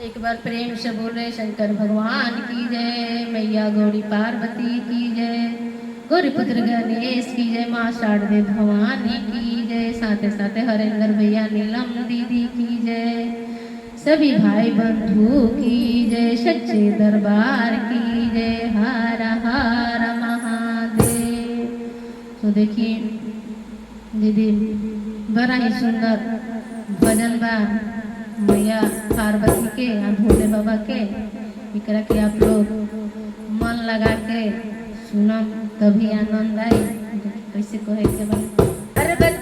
एक बार प्रेम से बोले शंकर भगवान की जय, मैया गौरी पार्वती की जय, गौरी पुत्र गणेश की जय, माँ शारदे भवानी की जय, साथे साथे हरेंद्र भैया नीलम दीदी की जय, सभी भाई बंधु की जय, सच्चे दरबार की जय, हर हर महादेव। तो देखिए दीदी बड़ा ही सुंदर भजन बा मैया पार्वती के और भोले बाबा के, एकरा के आप लोग मन लगा के सुनम तभी आनंद आई। कैसे कहे के बा, अरे बच